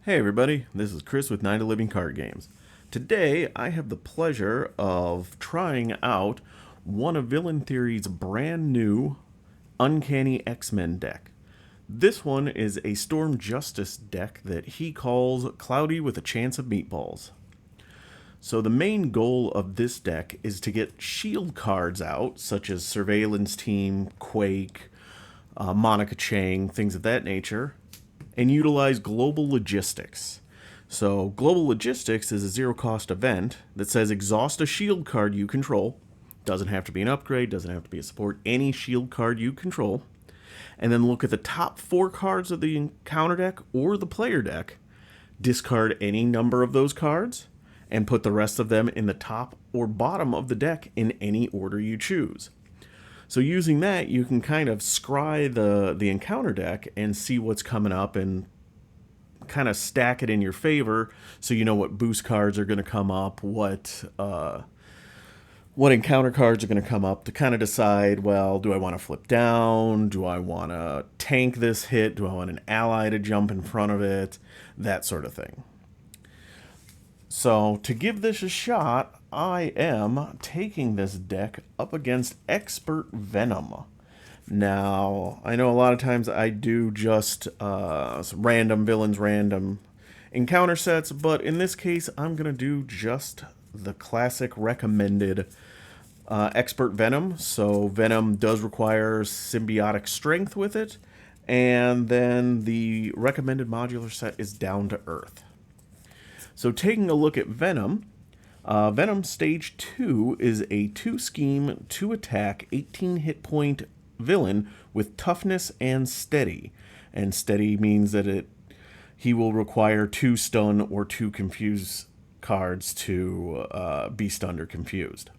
Hey everybody, this is Chris with Nigh Living Card Games. Today I have the pleasure of trying out one of Villain Theory's brand new Uncanny X-Men deck. This one is a Storm Justice deck that he calls Cloudy with a Chance of Meatballs. So the main goal of this deck is to get S.H.I.E.L.D. cards out, such as Surveillance Team, Quake, Monica Chang, things of that nature, and utilize Global Logistics. So Global Logistics is a zero-cost event that says exhaust a S.H.I.E.L.D. card you control. Doesn't have to be an upgrade, doesn't have to be a support, any S.H.I.E.L.D. card you control. And then look at the top 4 cards of the encounter deck or the player deck, discard any number of those cards, and put the rest of them in the top or bottom of the deck in any order you choose. So using that, you can kind of scry the encounter deck and see what's coming up and kind of stack it in your favor, so you know what boost cards are going to come up, what encounter cards are going to come up, to kind of decide, well, do I want to flip down? Do I want to tank this hit? Do I want an ally to jump in front of it? That sort of thing. So to give this a shot, I am taking this deck up against Expert Venom. Now, I know a lot of times I do just random villains, random encounter sets, but in this case, I'm going to do just the classic recommended Expert Venom. So Venom does require symbiotic strength with it, and then the recommended modular set is Down to Earth. So taking a look at Venom, Venom Stage 2 is a 2-scheme, 2-attack, 18 hit point villain with toughness and steady. And steady means that he will require 2 stun or 2 confuse cards to be stunned or confused.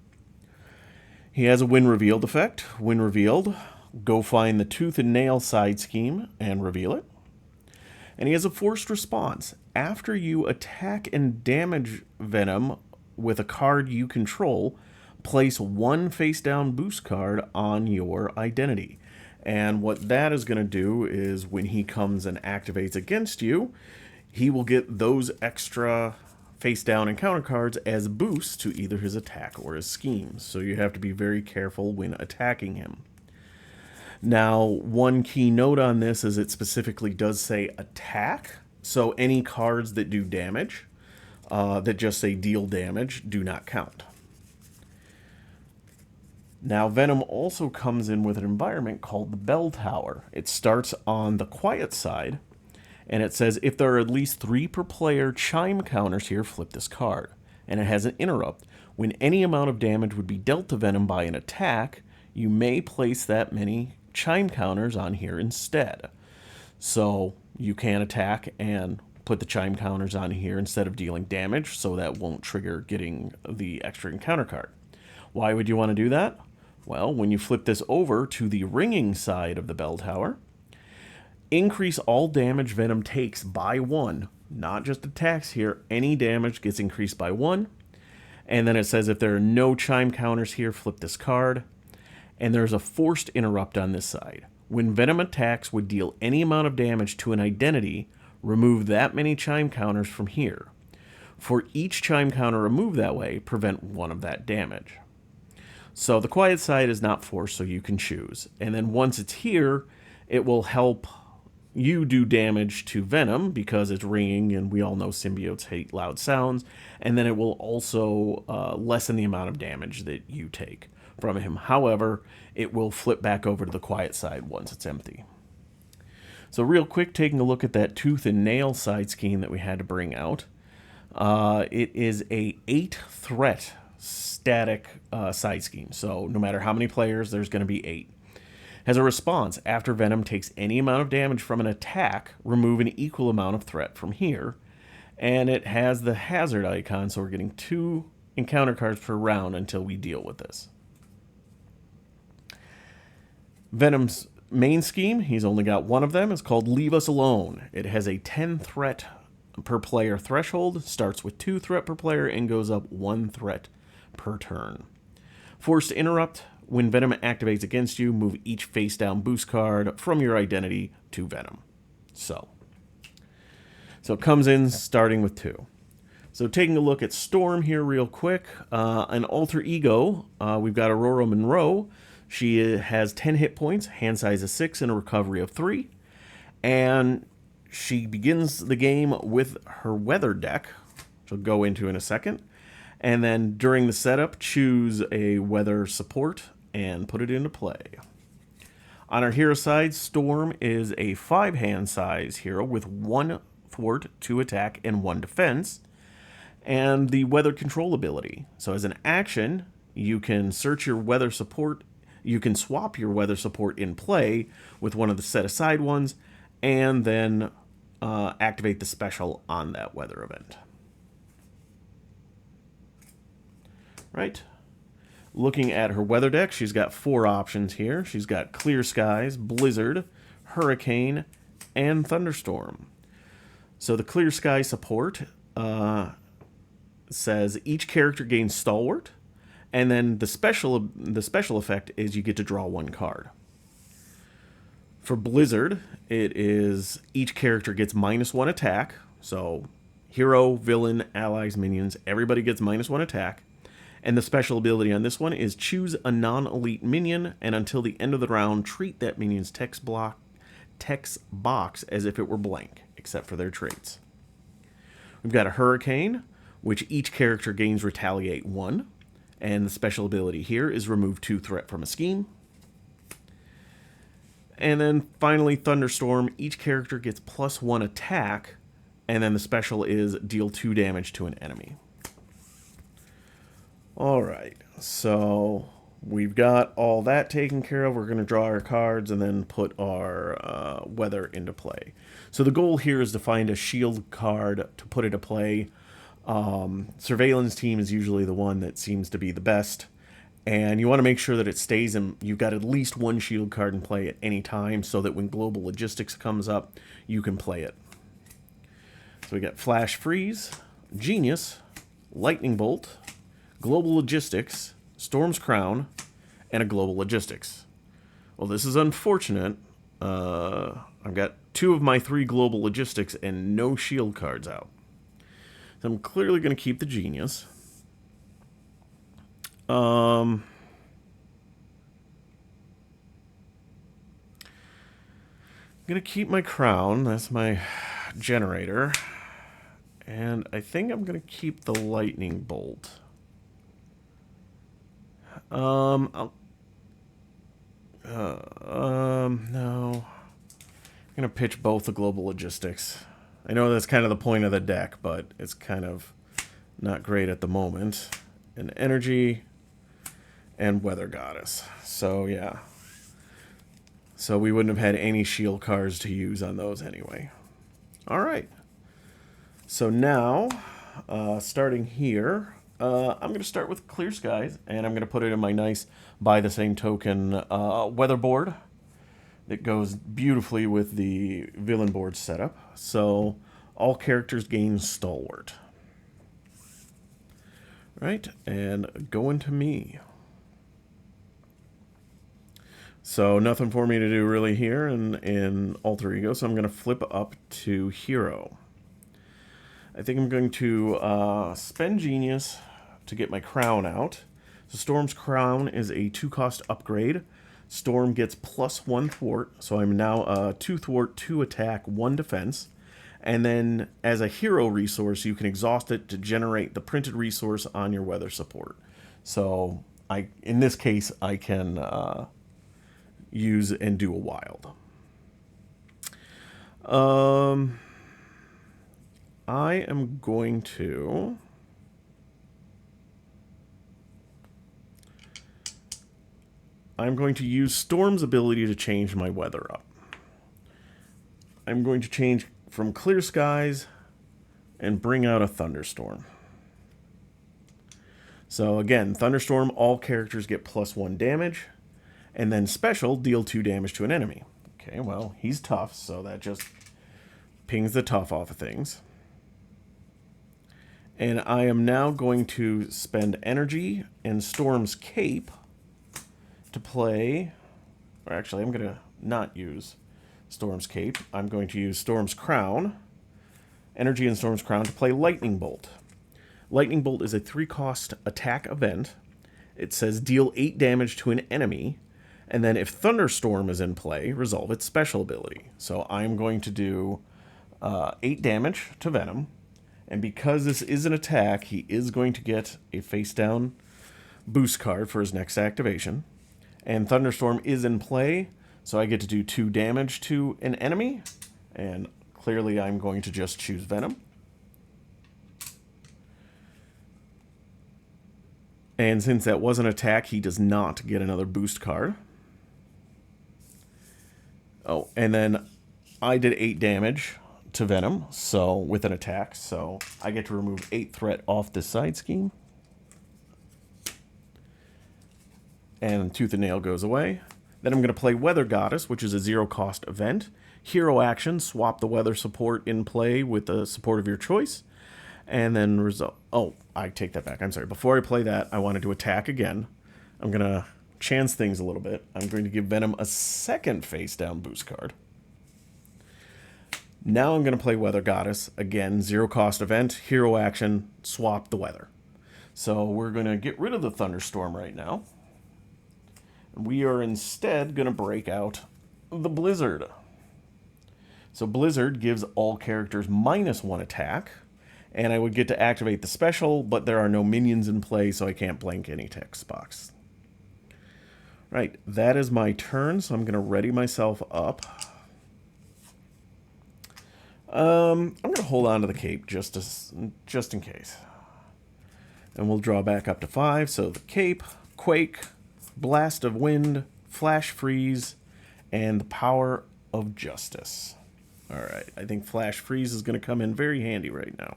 He has a When Revealed effect. When revealed, go find the Tooth and Nail side scheme and reveal it. And he has a forced response. After you attack and damage Venom with a card you control, place 1 face-down boost card on your identity. And what that is going to do is when he comes and activates against you, he will get those extra face-down encounter cards as boosts to either his attack or his schemes. So you have to be very careful when attacking him. Now, one key note on this is it specifically does say attack. So any cards that do damage, that just say deal damage, do not count. Now, Venom also comes in with an environment called the Bell Tower. It starts on the quiet side, and it says if there are at least 3 per player chime counters here, flip this card. And it has an interrupt. When any amount of damage would be dealt to Venom by an attack, you may place that many chime counters on here instead. So you can attack and put the chime counters on here instead of dealing damage, so that won't trigger getting the extra encounter card. Why would you want to do that? Well, when you flip this over to the ringing side of the bell tower, increase all damage Venom takes by 1. Not just attacks here, any damage gets increased by 1. And then it says if there are no chime counters here, flip this card. And there's a forced interrupt on this side. When Venom attacks would deal any amount of damage to an identity, remove that many chime counters from here. For each chime counter removed that way, prevent 1 of that damage. So the quiet side is not forced, so you can choose. And then once it's here, it will help you do damage to Venom because it's ringing, and we all know symbiotes hate loud sounds. And then it will also lessen the amount of damage that you take from him. However, it will flip back over to the quiet side once it's empty. So real quick, taking a look at that Tooth and Nail side scheme that we had to bring out. It is a 8 threat static side scheme. So no matter how many players, there's going to be 8. Has a response. After Venom takes any amount of damage from an attack, remove an equal amount of threat from here. And it has the hazard icon, so we're getting 2 encounter cards per round until we deal with this. Venom's main scheme, he's only got 1 of them. It's called Leave Us Alone. It has a 10 threat per player threshold, starts with 2 threat per player, and goes up 1 threat per turn. Forced Interrupt. When Venom activates against you, move each face-down boost card from your identity to Venom. So, So it comes in starting with 2. So taking a look at Storm here real quick, an alter ego, we've got Aurora Monroe. She has 10 hit points, hand size of 6, and a recovery of 3. And she begins the game with her weather deck, which I'll go into in a second. And then during the setup, choose a weather support and put it into play. On our hero side, Storm is a 5 hand size hero with 1 thwart, 2 attack, and 1 defense. And the weather control ability. So as an action, you can search your weather support. You can swap your weather support in play with one of the set aside ones, and then activate the special on that weather event. Right. Looking at her weather deck, she's got 4 options here. She's got Clear Skies, Blizzard, Hurricane, and Thunderstorm. So the Clear Sky support says each character gains Stalwart, and then the special effect is you get to draw 1 card. For Blizzard, it is each character gets -1 attack. So hero, villain, allies, minions, everybody gets -1 attack. And the special ability on this one is choose a non-elite minion, and until the end of the round, treat that minion's text box as if it were blank, except for their traits. We've got a Hurricane, which each character gains Retaliate 1. And the special ability here is remove 2 threat from a scheme. And then finally, Thunderstorm. Each character gets +1 attack, and then the special is deal 2 damage to an enemy. Alright, so we've got all that taken care of. We're going to draw our cards and then put our weather into play. So the goal here is to find a S.H.I.E.L.D card to put into play. Surveillance team is usually the one that seems to be the best. And you want to make sure that it stays in. You've got at least 1 S.H.I.E.L.D card in play at any time so that when Global Logistics comes up, you can play it. So we got Flash Freeze, Genius, Lightning Bolt, Global Logistics, Storm's Crown, and a Global Logistics. Well, this is unfortunate. I've got 2 of my 3 Global Logistics and no S.H.I.E.L.D cards out. So I'm clearly going to keep the Genius. I'm going to keep my Crown. That's my generator. And I think I'm going to keep the Lightning Bolt. No. I'm going to pitch both the Global Logistics. I know that's kind of the point of the deck, but it's kind of not great at the moment. And Energy and Weather Goddess. So, yeah. So we wouldn't have had any S.H.I.E.L.D cards to use on those anyway. Alright. So now, starting here, I'm going to start with Clear Skies, and I'm going to put it in my nice, by the same token, weather board that goes beautifully with the villain board setup. So all characters gain Stalwart. Right, and going to me. So nothing for me to do really here in Alter Ego, so I'm going to flip up to Hero. I think I'm going to spend Genius to get my Crown out. So Storm's Crown is a 2-cost upgrade. Storm gets +1 thwart, so I'm now 2 thwart, 2 attack, 1 defense. And then as a hero resource, you can exhaust it to generate the printed resource on your weather support. So in this case, I can use and do a wild. I am going to use Storm's ability to change my weather up. I'm going to change from Clear Skies and bring out a Thunderstorm. So again, Thunderstorm, all characters get +1 damage, and then special, deal 2 damage to an enemy. Okay, well, he's tough, so that just pings the tough off of things. And I am now going to spend energy and Storm's Cape to play, or actually I'm going to not use Storm's Cape. I'm going to use Storm's Crown energy and Storm's Crown to play Lightning Bolt. Lightning Bolt is a 3-cost attack event. It says deal 8 damage to an enemy, and then if Thunderstorm is in play, resolve its special ability. So I'm going to do 8 damage to Venom, and because this is an attack, he is going to get a face-down boost card for his next activation. And Thunderstorm is in play, so I get to do 2 damage to an enemy, and clearly I'm going to just choose Venom. And since that was an attack, he does not get another boost card. Oh, and then I did 8 damage to Venom, so with an attack, so I get to remove 8 threat off this side scheme. And Tooth and Nail goes away. Then I'm going to play Weather Goddess, which is a 0-cost event. Hero action, swap the weather support in play with the support of your choice. And then result. Oh, I take that back. I'm sorry. Before I play that, I wanted to attack again. I'm going to chance things a little bit. I'm going to give Venom a second face-down boost card. Now I'm going to play Weather Goddess. Again, 0-cost event. Hero action, swap the weather. So we're going to get rid of the Thunderstorm right now. We are instead going to break out the Blizzard. So Blizzard gives all characters -1 attack, and I would get to activate the special, but there are no minions in play, so I can't blank any text box. Right, that is my turn, so I'm going to ready myself up. I'm going to hold on to the cape just in case. And we'll draw back up to 5, so the cape, Quake, Blast of Wind, Flash Freeze, and the Power of Justice. Alright, I think Flash Freeze is going to come in very handy right now.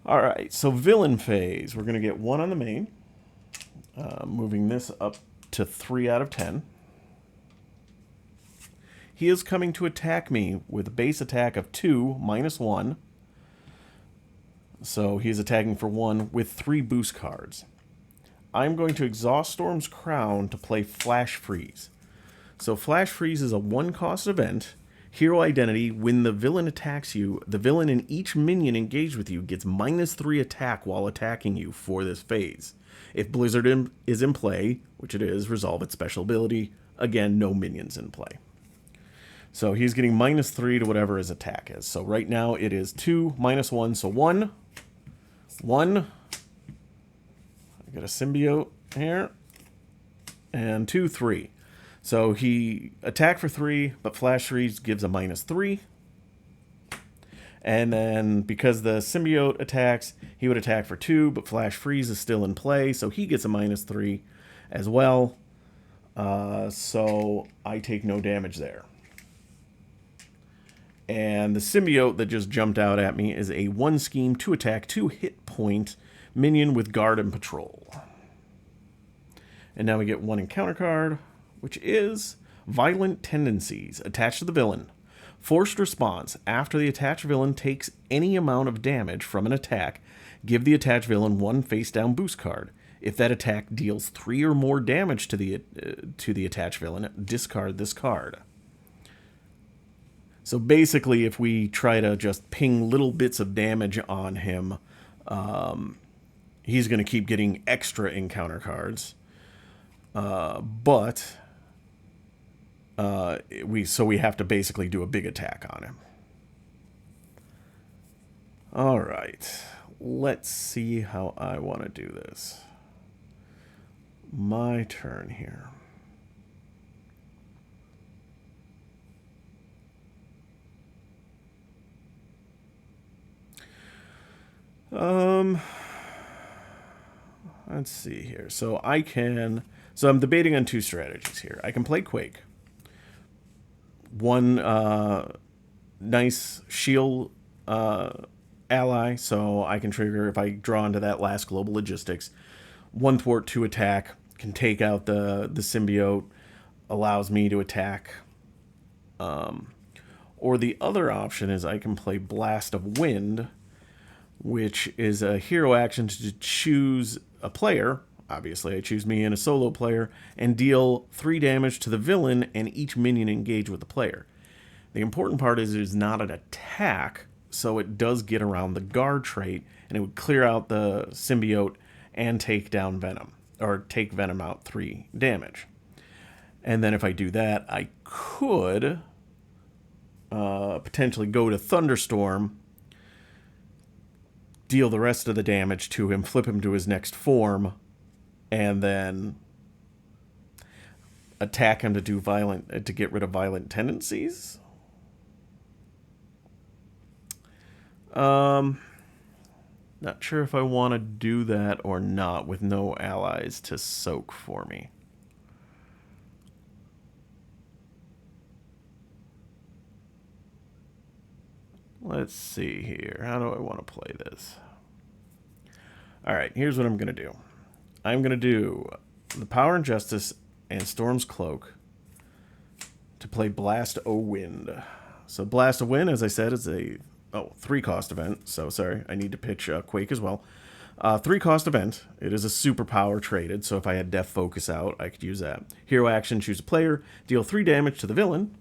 Alright, so Villain Phase. We're going to get 1 on the main. Moving this up to 3 out of 10. He is coming to attack me with a base attack of 2, -1. So he is attacking for 1 with 3 boost cards. I'm going to exhaust Storm's Crown to play Flash Freeze. So Flash Freeze is a 1-cost event. Hero identity, when the villain attacks you, the villain and each minion engaged with you gets -3 attack while attacking you for this phase. If Blizzard is in play, which it is, resolve its special ability. Again, no minions in play. So he's getting -3 to whatever his attack is. So right now it is 2, -1, so 1. 1. Got a symbiote here, and 2, 3. So he attacked for 3, but Flash Freeze gives a -3. And then because the symbiote attacks, he would attack for 2, but Flash Freeze is still in play, so he gets a -3 as well. So I take no damage there. And the symbiote that just jumped out at me is a 1 scheme, 2 attack, 2 hit point minion with guard and patrol. And now we get 1 encounter card, which is Violent Tendencies, attached to the villain. Forced response. After the attached villain takes any amount of damage from an attack, give the attached villain 1 face-down boost card. If that attack deals 3 or more damage to the attached villain, discard this card. So basically, if we try to just ping little bits of damage on him, he's going to keep getting extra encounter cards. But we have to basically do a big attack on him. All right, let's see how I want to do this. My turn here. Let's see here. So I'm debating on 2 strategies here. I can play Quake. 1 nice shield ally, so I can trigger, if I draw into that last Global Logistics, 1 thwart, 2 attack, can take out the symbiote, allows me to attack. Or the other option is I can play Blast of Wind, which is a hero action to choose a player. Obviously, I choose me and a solo player, and deal 3 damage to the villain and each minion engaged with the player. The important part is it's not an attack, so it does get around the guard trait, and it would clear out the symbiote and take down Venom, or take Venom out 3 damage. And then if I do that, I could potentially go to Thunderstorm, deal the rest of the damage to him, flip him to his next form, and then attack him to get rid of violent tendencies. Not sure if I want to do that or not with no allies to soak for me. Let's see here. How do I want to play this? All right, here's what I'm going to do. I'm going to do the Power and Justice and Storm's Cloak to play Blast o' Wind. So Blast o' Wind, as I said, is a 3-cost event. So sorry, I need to pitch Quake as well. 3-cost event. It is a superpower traded, so if I had Death Focus out, I could use that. Hero action, choose a player, deal 3 damage to the villain.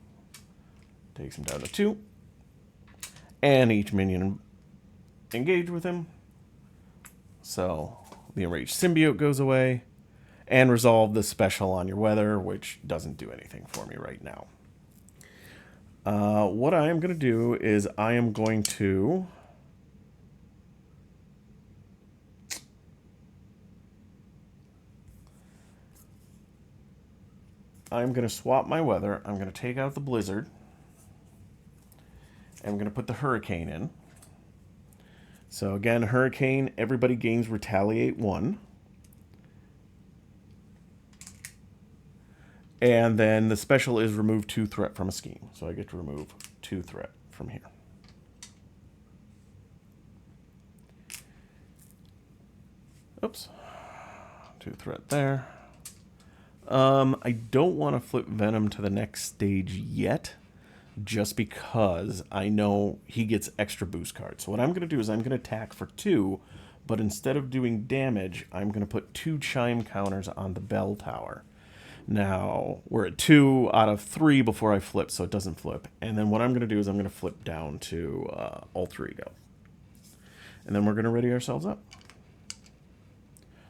Takes him down to 2. And each minion engage with him. So the enraged symbiote goes away. And resolve the special on your weather, which doesn't do anything for me right now. What I am going to do is I'm going to swap my weather. I'm going to take out the blizzard. I'm going to put the hurricane in. So again, hurricane, everybody gains retaliate 1. And then the special is remove 2 threat from a scheme. So I get to remove 2 threat from here. Oops. 2 threat there. I don't want to flip Venom to the next stage yet, just because I know he gets extra boost cards. So what I'm going to do is I'm going to attack for 2, but instead of doing damage, I'm going to put 2 chime counters on the bell tower. Now, we're at 2 out of 3 before I flip, so it doesn't flip. And then what I'm going to do is I'm going to flip down to Alter Ego. And then we're going to ready ourselves up.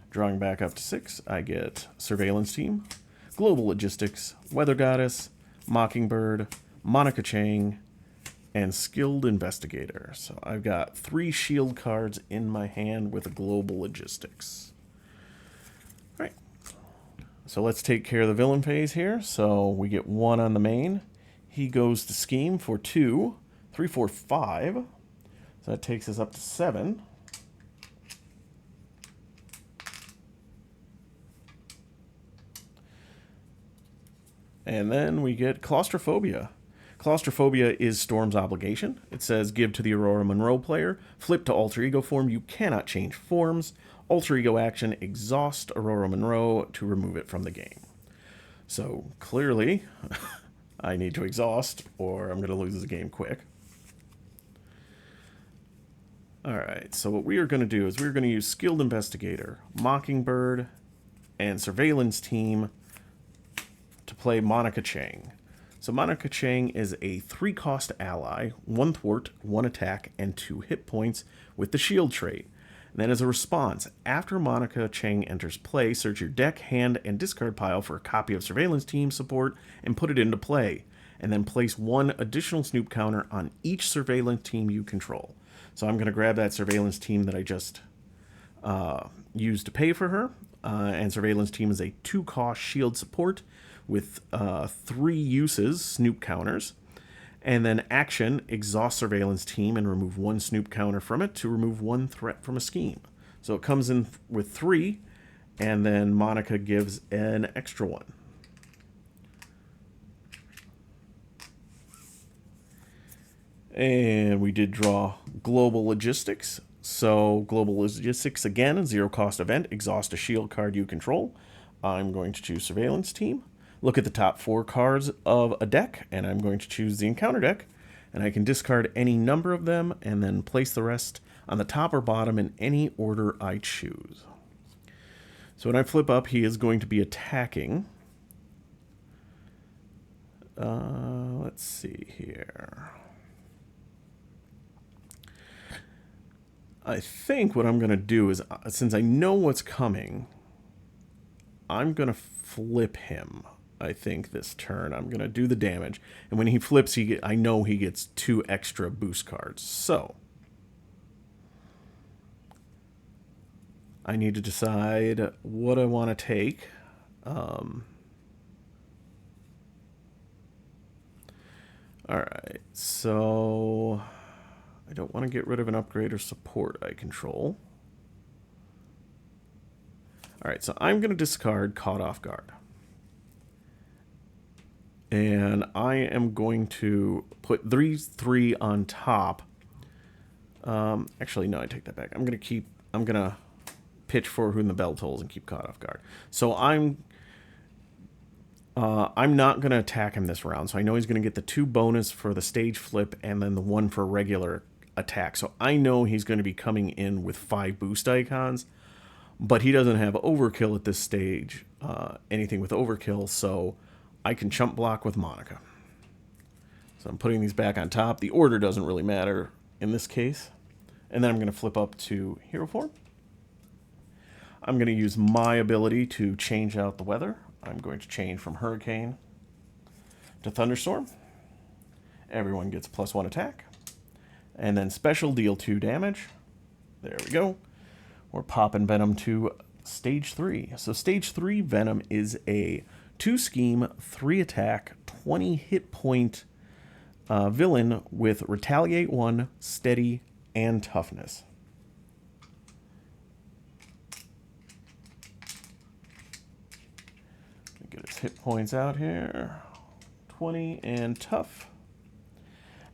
Drawing back up to 6, I get Surveillance Team, Global Logistics, Weather Goddess, Mockingbird, Monica Chang, and Skilled Investigator. So I've got 3 shield cards in my hand with a Global Logistics. All right. So let's take care of the villain phase here. So we get 1 on the main. He goes to Scheme for 2, 3, 4, 5. So that takes us up to 7. And then we get Claustrophobia. Claustrophobia is Storm's obligation. It says, give to the Aurora Monroe player, flip to Alter Ego form. You cannot change forms. Alter Ego action, exhaust Aurora Monroe to remove it from the game. So clearly, I need to exhaust or I'm going to lose the game quick. All right, so what we are going to do is we're going to use Skilled Investigator, Mockingbird, and Surveillance Team to play Monica Chang. So Monica Chang is a 3-cost ally, 1 thwart, 1 attack, and 2 hit points with the shield trait. And then as a response, after Monica Chang enters play, search your deck, hand, and discard pile for a copy of Surveillance Team support and put it into play. And then place 1 additional Snoop counter on each Surveillance Team you control. So I'm going to grab that Surveillance Team that I just used to pay for her. And Surveillance Team is a 2-cost shield support with 3 uses, Snoop counters. And then action, exhaust Surveillance Team and remove 1 Snoop counter from it to remove 1 threat from a scheme. So it comes in with 3, and then Monica gives an extra 1. And we did draw Global Logistics. So Global Logistics, again, a 0-cost event. Exhaust a shield card you control. I'm going to choose Surveillance Team. Look at the top 4 cards of a deck, and I'm going to choose the encounter deck. And I can discard any number of them and then place the rest on the top or bottom in any order I choose. So when I flip up, he is going to be attacking. Let's see here. I think what I'm going to do is, since I know what's coming, I'm going to flip him. I think this turn I'm going to do the damage. And when he flips, I know he gets 2 extra boost cards. So I need to decide what I want to take. Alright, so I don't want to get rid of an upgrade or support I control. Alright, so I'm going to discard Caught Off Guard. And I am going to put 3 on top. Actually, no, I take that back. I'm going to pitch for Who the Bell Tolls and keep Caught Off Guard. So I'm not going to attack him this round. So I know he's going to get the 2 bonus for the stage flip and then the 1 for regular attack. So I know he's going to be coming in with 5 boost icons. But he doesn't have overkill at this stage. Anything with overkill. So I can chump block with Monica. So I'm putting these back on top. The order doesn't really matter in this case. And then I'm going to flip up to Hero Form. I'm going to use my ability to change out the weather. I'm going to change from Hurricane to Thunderstorm. Everyone gets +1 attack. And then special, deal 2 damage. There we go. We're popping Venom to Stage 3. So Stage 3 Venom is a 2 scheme, 3 attack, 20 hit point villain with Retaliate 1, Steady, and Toughness. Get his hit points out here. 20 and Tough.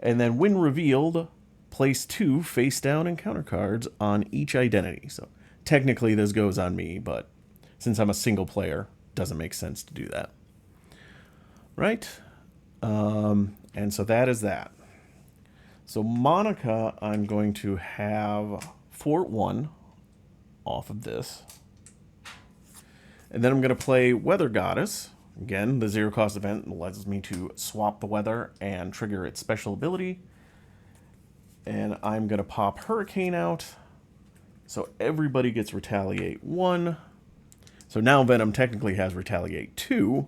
And then when revealed, place 2 face down encounter cards on each identity. So technically this goes on me, but since I'm a single player, doesn't make sense to do that. Right? And so that is that. So Monica, I'm going to have Fort 1 off of this. And then I'm going to play Weather Goddess. Again, the 0 cost event allows me to swap the weather and trigger its special ability. And I'm going to pop Hurricane out. So everybody gets Retaliate 1. So now Venom technically has Retaliate 2.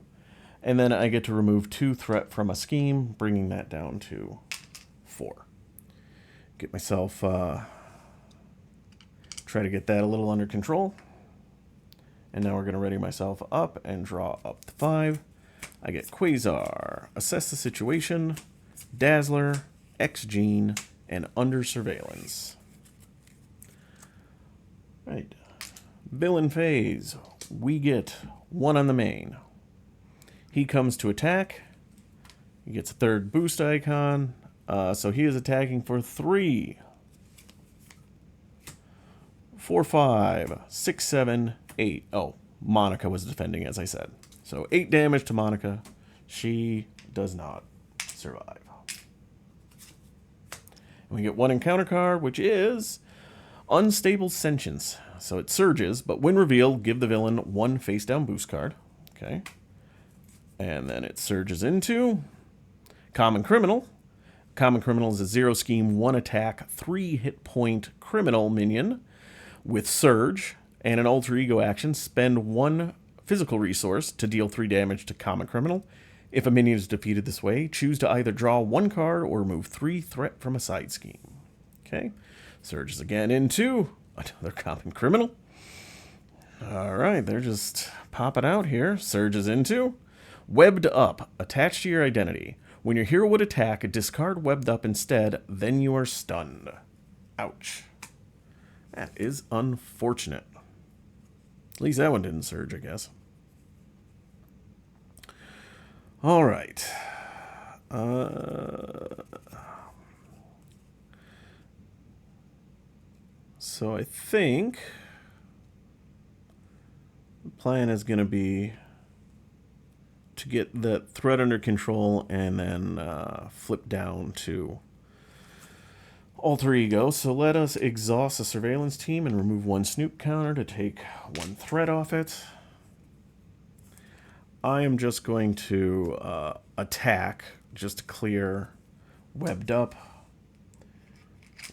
And then I get to remove 2 threat from a scheme, bringing that down to 4. Get myself, try to get that a little under control. And now we're going to ready myself up and draw up to 5. I get Quasar, Assess the Situation, Dazzler, X-Gene, and Under Surveillance. Right. Villain phase. We get 1 on the main. He comes to attack. He gets a 3rd boost icon. So he is attacking for 3. 4, 5, 6, 7, 8. Oh, Monica was defending, as I said. So 8 damage to Monica. She does not survive. And we get 1 encounter card, which is Unstable Sentience. So it surges, but when revealed, give the villain 1 face down boost card. Okay. And then it surges into Common Criminal. Common Criminal is a 0 scheme, 1 attack, 3 hit point criminal minion with Surge and an alter ego action. Spend 1 physical resource to deal 3 damage to Common Criminal. If a minion is defeated this way, choose to either draw 1 card or remove 3 threat from a side scheme. Okay. Surges again into another Common Criminal. Alright, they're just popping out here. Surges into Webbed Up. Attached to your identity. When your hero would attack, discard Webbed Up instead, then you are stunned. Ouch. That is unfortunate. At least that one didn't surge, I guess. Alright. So I think the plan is going to be to get the threat under control and then flip down to alter ego. So let us exhaust the surveillance team and remove 1 snoop counter to take 1 threat off it. I am just going to attack just to clear webbed up,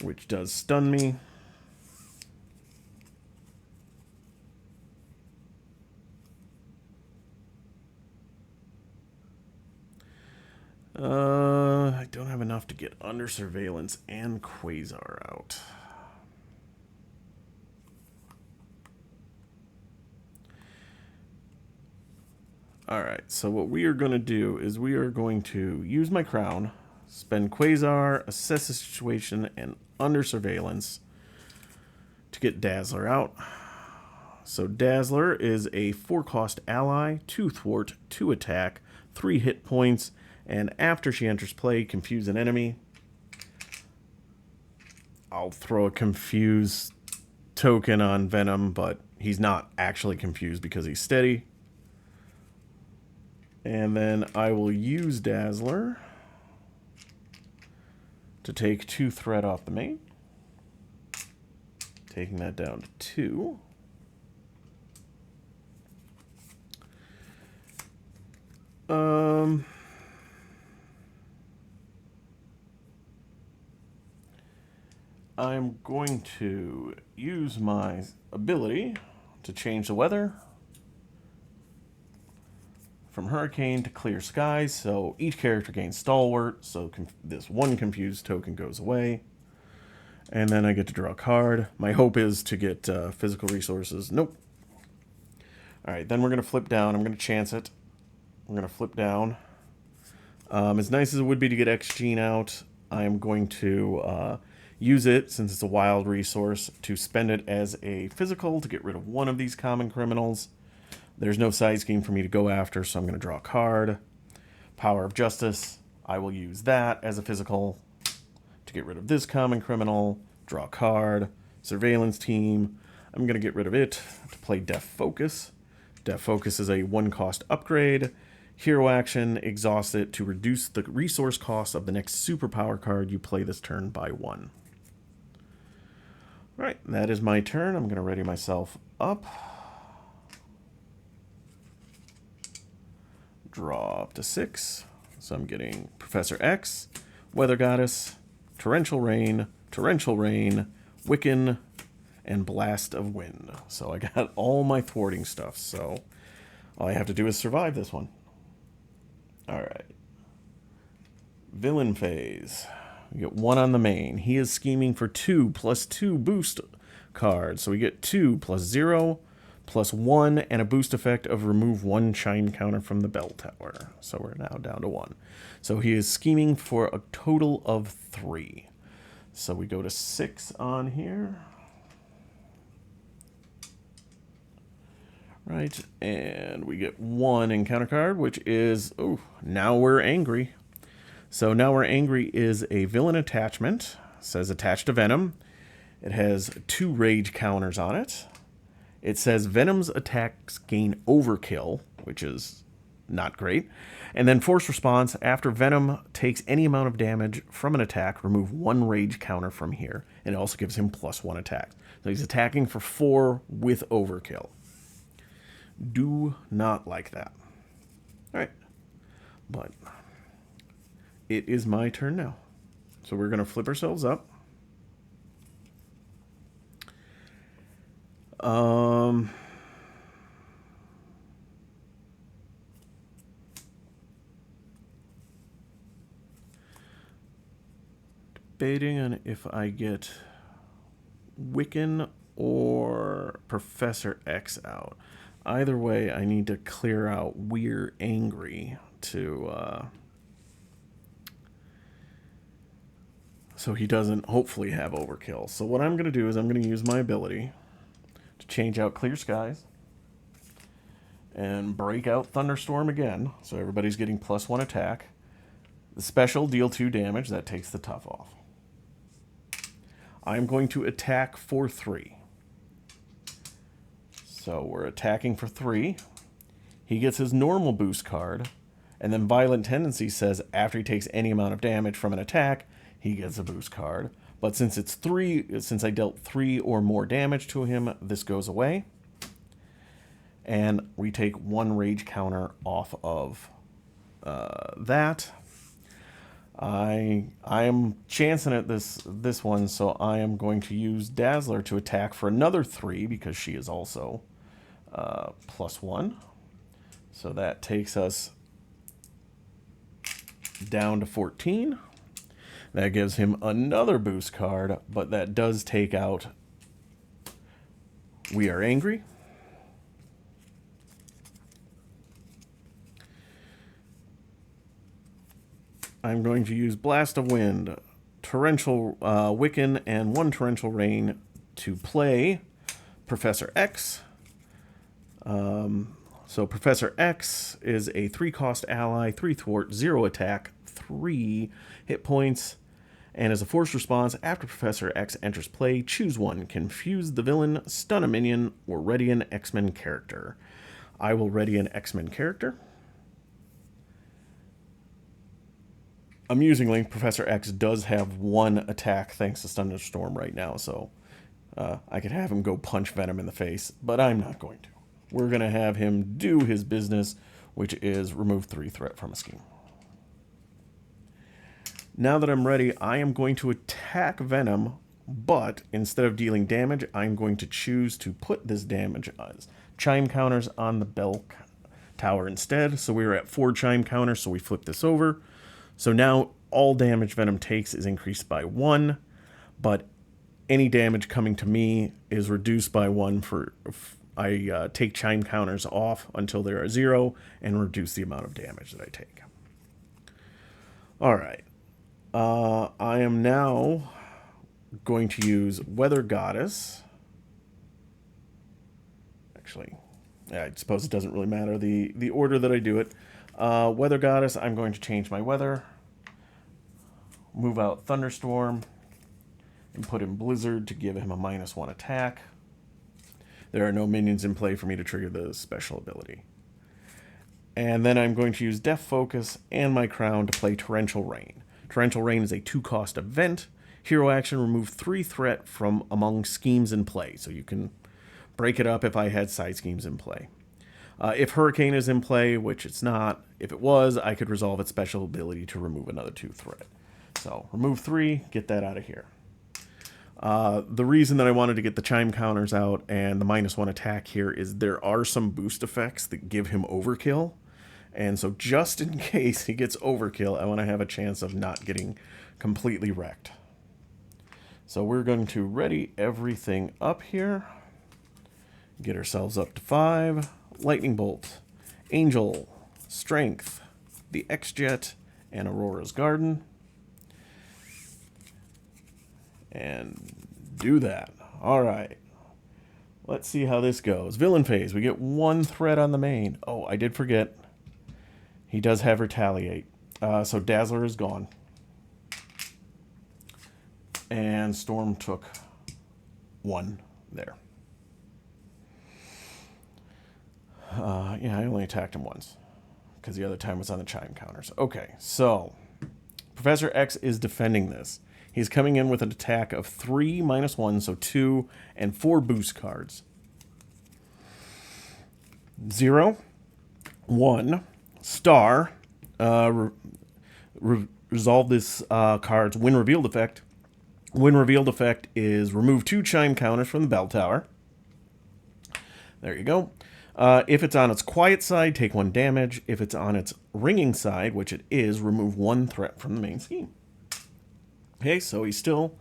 which does stun me. I don't have enough to get under surveillance and Quasar out. Alright, so what we are going to do is we are going to use my crown, spend Quasar, assess the situation, and under surveillance to get Dazzler out. So Dazzler is a 4-cost ally, 2 thwart, 2 attack, 3 hit points, and after she enters play, confuse an enemy. I'll throw a confuse token on Venom, but he's not actually confused because he's steady. And then I will use Dazzler to take 2 threat off the main. Taking that down to 2. I'm going to use my ability to change the weather from Hurricane to Clear Skies, so each character gains Stalwart, so this 1 confused token goes away. And then I get to draw a card. My hope is to get physical resources. Nope. Alright, then we're going to flip down. I'm going to chance it. We're going to flip down. As nice as it would be to get X-Gene out, I am going to use it, since it's a wild resource, to spend it as a physical to get rid of one of these common criminals. There's no side scheme for me to go after, so I'm going to draw a card. Power of Justice. I will use that as a physical to get rid of this common criminal. Draw a card. Surveillance Team. I'm going to get rid of it to play Deaf Focus. Deaf Focus is a 1-cost upgrade. Hero action, exhaust it to reduce the resource cost of the next superpower card you play this turn by 1. Right, that is my turn. I'm going to ready myself up. Draw up to 6. So I'm getting Professor X, Weather Goddess, Torrential Rain, Wiccan, and Blast of Wind. So I got all my thwarting stuff, so all I have to do is survive this one. Alright. Villain phase. We get 1 on the main. He is scheming for 2 plus 2 boost cards. So we get 2 plus 0 plus 1 and a boost effect of remove 1 chime counter from the bell tower. So we're now down to 1. So he is scheming for a total of 3. So we go to 6 on here. Right, and we get 1 encounter card, which is, oh, Now We're Angry. So Now We're Angry is a villain attachment. It says attached to Venom. It has 2 rage counters on it. It says Venom's attacks gain overkill, which is not great. And then force response, after Venom takes any amount of damage from an attack, remove 1 rage counter from here. And it also gives him +1 attack. So he's attacking for 4 with overkill. Do not like that. Alright. But it is my turn now. So we're going to flip ourselves up. Debating on if I get Wiccan or Professor X out. Either way, I need to clear out We're Angry to so he doesn't hopefully have overkill. So what I'm going to do is I'm going to use my ability to change out Clear Skies and break out Thunderstorm again. So everybody's getting +1 attack. The special, deal 2 damage. That takes the tough off. I'm going to attack for 3. So we're attacking for 3. He gets his normal boost card. And then Violent Tendency says after he takes any amount of damage from an attack, he gets a boost card. But since it's 3, since I dealt 3 or more damage to him, this goes away. and we take 1 rage counter off of that. I am chancing at this one, so I am going to use Dazzler to attack for another 3 because she is also +1. So that takes us down to 14. That gives him another boost card, but that does take out We Are Angry. I'm going to use Blast of Wind, Torrential Wiccan, and 1 Torrential Rain to play Professor X. So Professor X is a 3-cost ally, 3 thwart, 0 attack, 3 hit points, and as a forced response, after Professor X enters play, choose 1, confuse the villain, stun a minion, or ready an X-Men character. I will ready an X-Men character. Amusingly, Professor X does have 1 attack thanks to Thunderstorm right now, so I could have him go punch Venom in the face, but I'm not going to. We're going to have him do his business, which is remove 3 threat from a scheme. Now that I'm ready, I am going to attack Venom, but instead of dealing damage, I'm going to choose to put this damage as chime counters on the bell tower instead. So we're at 4 chime counters, so we flip this over. So now all damage Venom takes is increased by 1, but any damage coming to me is reduced by 1 for... I take chime counters off until they are 0 and reduce the amount of damage that I take. Alright. I am now going to use Weather Goddess. Actually, I suppose it doesn't really matter the order that I do it. Weather Goddess, I'm going to change my weather. Move out Thunderstorm. And put in Blizzard to give him a -1 attack. There are no minions in play for me to trigger the special ability. And then I'm going to use Death Focus and my crown to play Torrential Rain. Torrential Rain is a 2-cost event. Hero action, remove 3 threat from among schemes in play. So you can break it up if I had side schemes in play. If Hurricane is in play, which it's not, if it was, I could resolve its special ability to remove another 2 threat. So remove 3, get that out of here. The reason that I wanted to get the chime counters out and the -1 attack here is there are some boost effects that give him overkill. And so just in case he gets overkill, I want to have a chance of not getting completely wrecked. So we're going to ready everything up here. Get ourselves up to 5. Lightning Bolt, Angel, Strength, the X-Jet, and Aurora's Garden. And do that. All right. Let's see how this goes. Villain phase. We get 1 threat on the main. Oh, I did forget. He does have Retaliate. So Dazzler is gone. And Storm took 1 there. Yeah, I only attacked him once. Because the other time was on the chime counters. Okay, so Professor X is defending this. He's coming in with an attack of 3 -1, so 2 and 4 boost cards. 0, 1, star. Resolve this card's when revealed effect. When revealed effect is remove 2 chime counters from the bell tower. There you go. If it's on its quiet side, take 1 damage. If it's on its ringing side, which it is, remove 1 threat from the main scheme. Okay, so he's still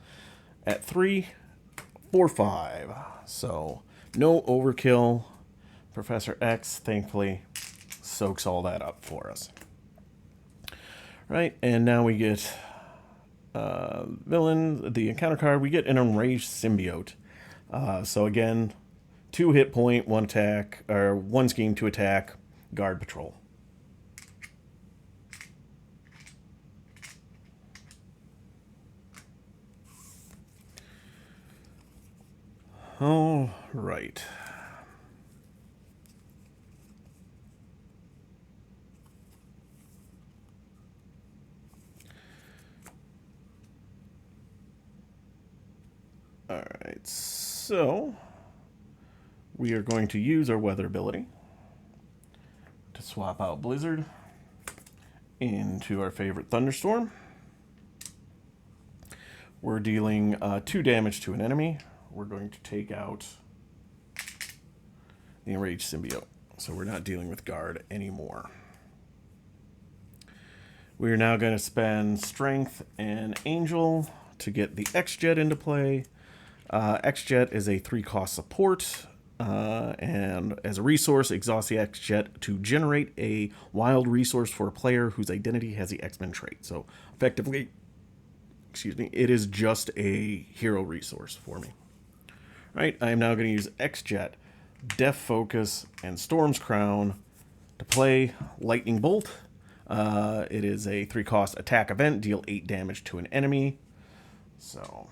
at 3, 4, 5. So no overkill. Professor X, thankfully, soaks all that up for us. Right, and now we get villain, the encounter card. We get an Enraged Symbiote. So again, 2 hit point, 1 attack, or 1 scheme, 2 attack, guard patrol. All right. All right, so we are going to use our weather ability. to swap out Blizzard into our favorite Thunderstorm. We're dealing 2 damage to an enemy. We're going to take out the Enraged Symbiote. So we're not dealing with Guard anymore. We're now going to spend Strength and Angel to get the X-Jet into play. X-Jet is a 3-cost support. And as a resource, exhaust the X-Jet to generate a wild resource for a player whose identity has the X-Men trait. So effectively, it is just a hero resource for me. All right, I am now going to use X-Jet, Death Focus, and Storm's Crown to play Lightning Bolt. It is a 3-cost attack event, deal 8 damage to an enemy. So...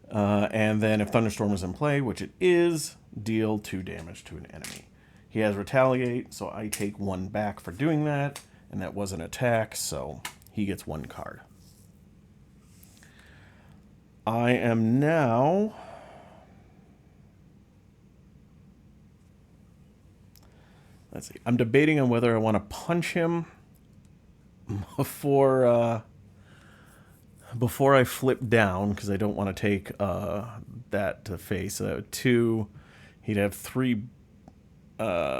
and then if Thunderstorm is in play, which it is, deal 2 damage to an enemy. He has Retaliate, so I take 1 back for doing that, and that was an attack, so he gets 1 card. I am now... Let's see. I'm debating on whether I want to punch him before I flip down, because I don't want to take that to face. 2, he'd have 3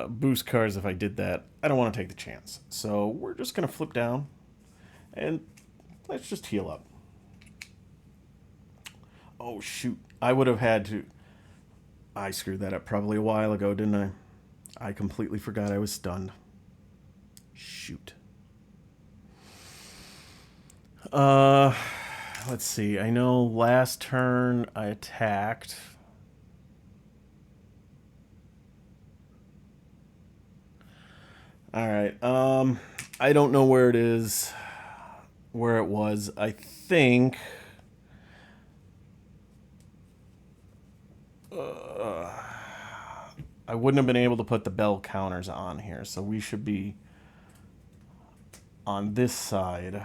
boost cards if I did that. I don't want to take the chance. So we're just going to flip down, and let's just heal up. Oh, shoot. I would have had to... I screwed that up probably a while ago, didn't I? I completely forgot I was stunned. Shoot. Let's see. I know last turn I attacked. All right. I don't know where it is. Where it was. I think... I wouldn't have been able to put the bell counters on here, so we should be on this side.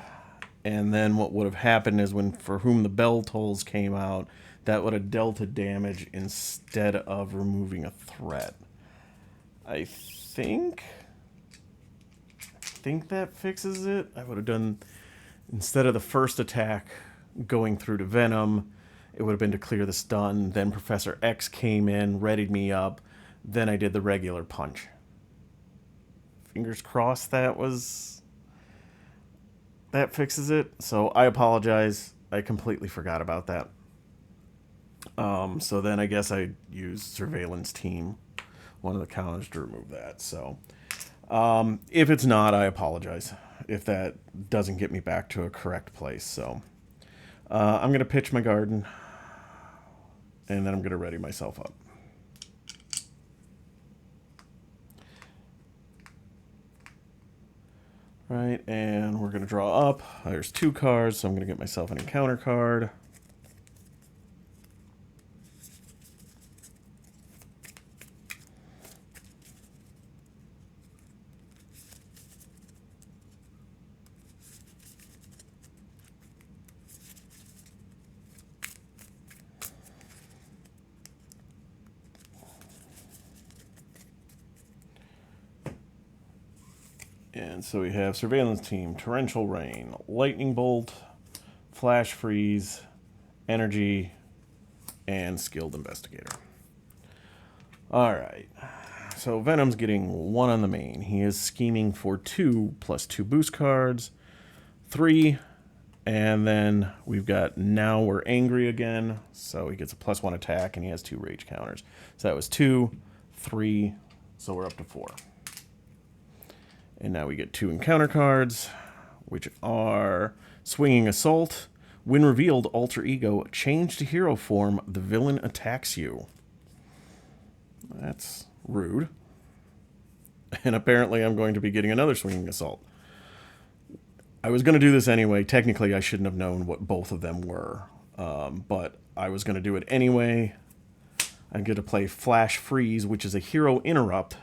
And then what would have happened is when for whom the bell tolls came out, that would have dealt a damage instead of removing a threat. I think that fixes it. I would have done, instead of the first attack going through to Venom, it would have been to clear the stun. Then Professor X came in, readied me up. Then I did the regular punch. Fingers crossed that fixes it. So I apologize. I completely forgot about that. So then I guess I used Surveillance Team, one of the counters, to remove that. So if it's not, I apologize if that doesn't get me back to a correct place. So I'm going to pitch my garden, and then I'm going to ready myself up. Right, and we're going to draw up. There's 2 cards, so I'm going to get myself an encounter card. And so we have Surveillance Team, Torrential Rain, Lightning Bolt, Flash Freeze, Energy, and Skilled Investigator. Alright, so Venom's getting 1 on the main. He is scheming for 2 plus 2 boost cards, 3, and then we've got Now We're Angry again, so he gets a +1 attack, and he has 2 rage counters. So that was 2, 3, so we're up to 4. And now we get 2 encounter cards, which are Swinging Assault. When revealed, alter ego, change to hero form. The villain attacks you. That's rude. And apparently I'm going to be getting another Swinging Assault. I was going to do this anyway. Technically, I shouldn't have known what both of them were. But I was going to do it anyway. I'm going to play Flash Freeze, which is a hero interrupt.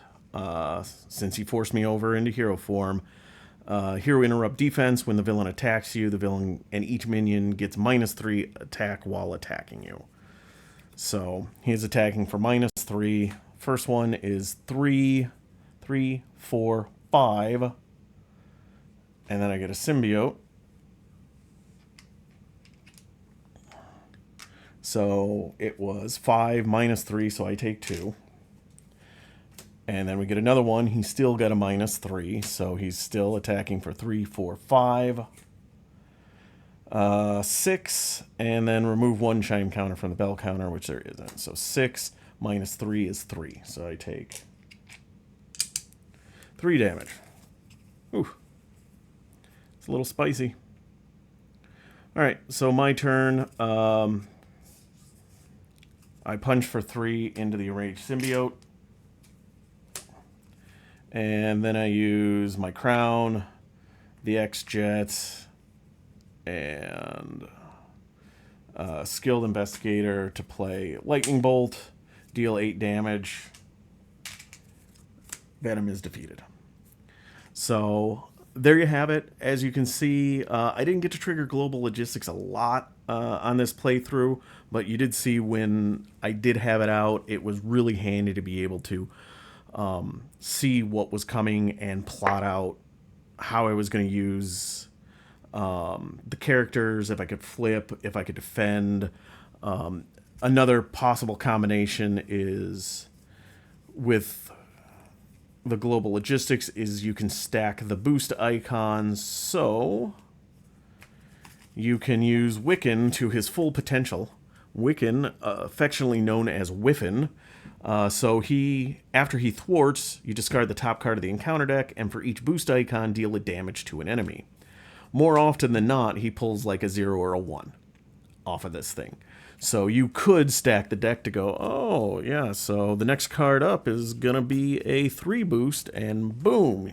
Since he forced me over into hero form. Hero interrupt defense. When the villain attacks you, the villain and each minion gets -3 attack while attacking you. So he's attacking for -3. First one is 3, 3, 4, 5. And then I get a symbiote. So it was 5 -3, so I take 2. And then we get another one. He still got a -3, so he's still attacking for 3, 4, 5. 6, and then remove one chime counter from the bell counter, which there isn't. So 6 -3 is 3. So I take 3 damage. Ooh. It's a little spicy. Alright, so my turn. I punch for 3 into the enraged symbiote. And then I use my crown, the X-Jet, and skilled investigator to play lightning bolt, deal 8 damage. Venom is defeated. So there you have it. As you can see, I didn't get to trigger Global Logistics a lot on this playthrough, but you did see when I did have it out, it was really handy to be able to see what was coming and plot out how I was going to use the characters, if I could flip, if I could defend. Another possible combination is with the Global Logistics is you can stack the boost icons, so you can use Wiccan to his full potential. Wiccan, affectionately known as Whiffin. So after he thwarts, you discard the top card of the encounter deck, and for each boost icon, deal a damage to an enemy. More often than not, he pulls like a 0 or a 1 off of this thing. So you could stack the deck to go, oh, yeah, so the next card up is going to be a 3 boost, and boom,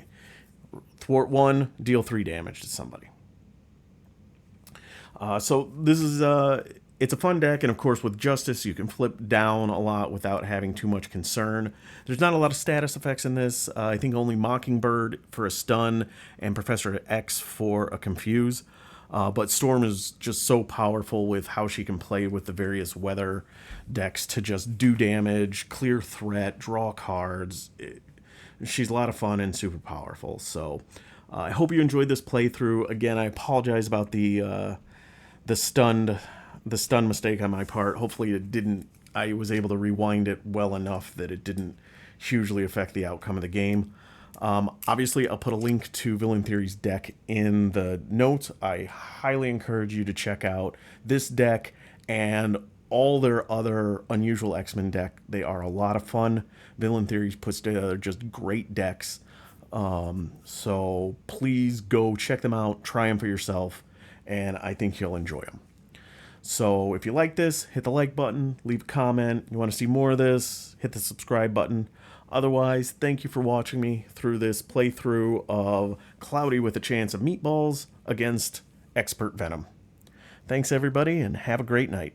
thwart 1, deal 3 damage to somebody. So this is, it's a fun deck, and of course with Justice, you can flip down a lot without having too much concern. There's not a lot of status effects in this. I think only Mockingbird for a stun, and Professor X for a confuse. But Storm is just so powerful with how she can play with the various weather decks to just do damage, clear threat, draw cards. She's a lot of fun and super powerful. So I hope you enjoyed this playthrough. Again, I apologize about the stun mistake on my part. Hopefully it didn't. I was able to rewind it well enough that it didn't hugely affect the outcome of the game. Obviously, I'll put a link to Villain Theory's deck in the notes. I highly encourage you to check out this deck and all their other Unusual X-Men deck. They are a lot of fun. Villain Theory puts together just great decks. So please go check them out, try them for yourself, and I think you'll enjoy them. So if you like this, hit the like button, leave a comment. You want to see more of this, hit the subscribe button. Otherwise, thank you for watching me through this playthrough of Cloudy with a Chance of Meatballs against Expert Venom. Thanks, everybody, and have a great night.